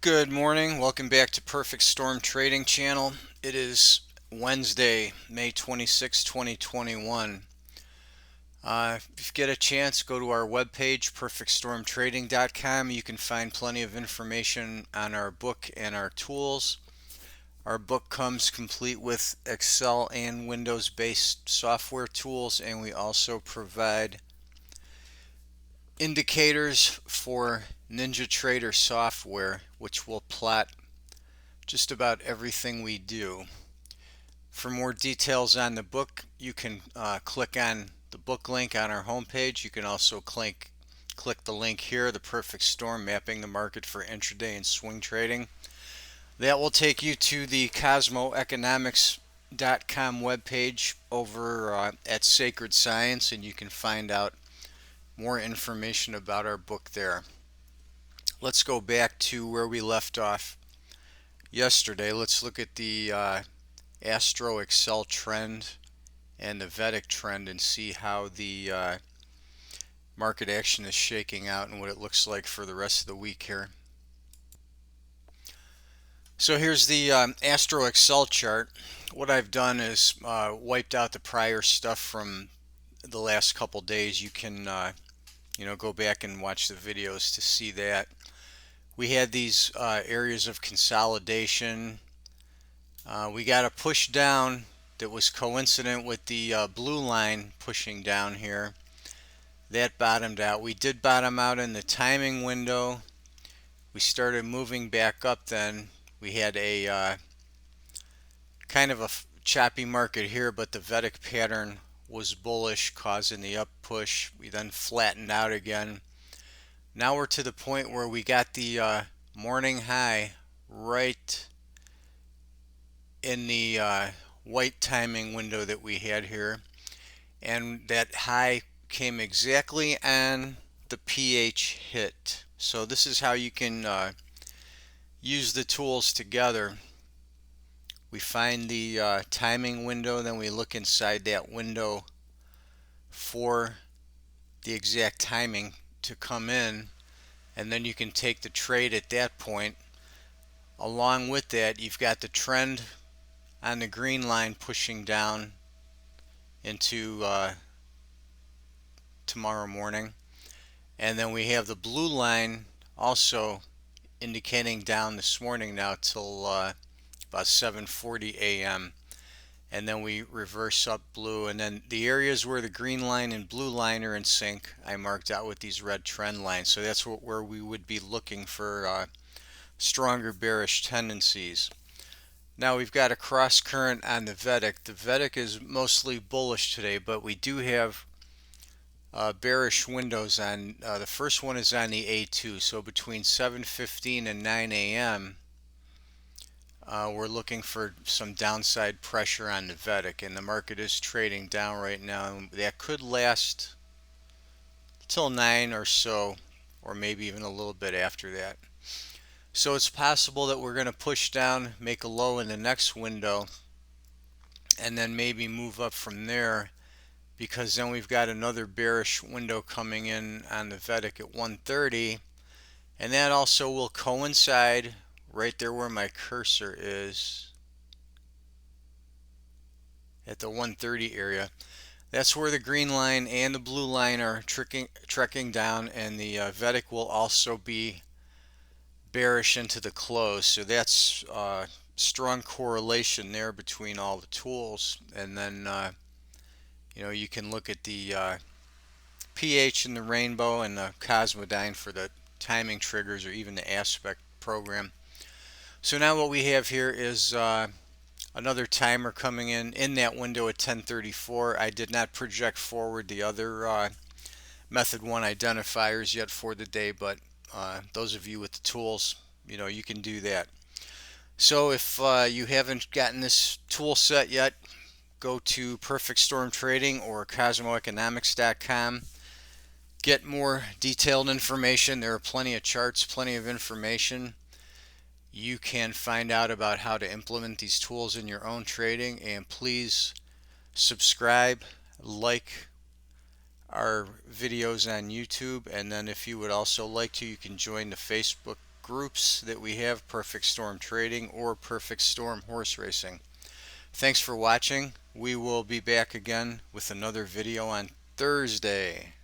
Good morning. Welcome back to Perfect Storm Trading Channel. It is Wednesday, May 26, 2021. If you get a chance, go to our webpage, perfectstormtrading.com. You can find plenty of information on our book and our tools. Our book comes complete with Excel and Windows-based software tools, and we also provide indicators for NinjaTrader software, which will plot just about everything we do. For more details on the book, you can click on the book link on our homepage. You can also click the link here, The Perfect Storm, Mapping the Market for Intraday and Swing Trading. That will take you to the cosmoeconomics.com webpage over at Sacred Science, and you can find out more information about our book there. Let's go back to where we left off yesterday. Let's look at the Astro Excel trend and the Vedic trend and see how the market action is shaking out and what it looks like for the rest of the week here. So here's the Astro Excel chart. What I've done is wiped out the prior stuff from the last couple days. You can go back and watch the videos to see that. We had these areas of consolidation. We got a push down that was coincident with the blue line pushing down here. That bottomed out. We did bottom out in the timing window. We started moving back up then. We had a kind of a choppy market here, but the Vedic pattern was bullish, causing the up push. We then flattened out again. Now we're to the point where we got the morning high right in the white timing window that we had here, and that high came exactly on the PH hit. So this is how you can use the tools together. We find the timing window, then we look inside that window for the exact timing to come in, and then you can take the trade at that point. Along with that, you've got the trend on the green line pushing down into tomorrow morning, and then we have the blue line also indicating down this morning now till about 7:40 a.m. and then we reverse up blue, and then the areas where the green line and blue line are in sync I marked out with these red trend lines. So that's where we would be looking for stronger bearish tendencies. Now we've got a cross current on the Vedic. The Vedic is mostly bullish today, but we do have bearish windows on. The first one is on the A2, so between 7:15 and 9 a.m. We're looking for some downside pressure on the Vedic, and the market is trading down right now. That could last till 9 or so, or maybe even a little bit after that. So it's possible that we're going to push down, make a low in the next window, and then maybe move up from there, because then we've got another bearish window coming in on the Vedic at 1:30, and that also will coincide right there where my cursor is at the 1:30 area. That's where the green line and the blue line are trekking down, and the Vedic will also be bearish into the close. So that's strong correlation there between all the tools. And then you can look at the pH in the rainbow and the Cosmodyne for the timing triggers, or even the aspect program. So now what we have here is another timer coming in that window at 10:34. I did not project forward the other method 1 identifiers yet for the day, but those of you with the tools, you can do that. So if you haven't gotten this tool set yet, go to Perfect Storm Trading or cosmoeconomics.com. Get more detailed information. There are plenty of charts, plenty of information. You can find out about how to implement these tools in your own trading, and please subscribe, like our videos on YouTube, and then if you would also like to, you can join the Facebook groups that we have, Perfect Storm Trading or Perfect Storm Horse Racing. Thanks for watching. We will be back again with another video on Thursday.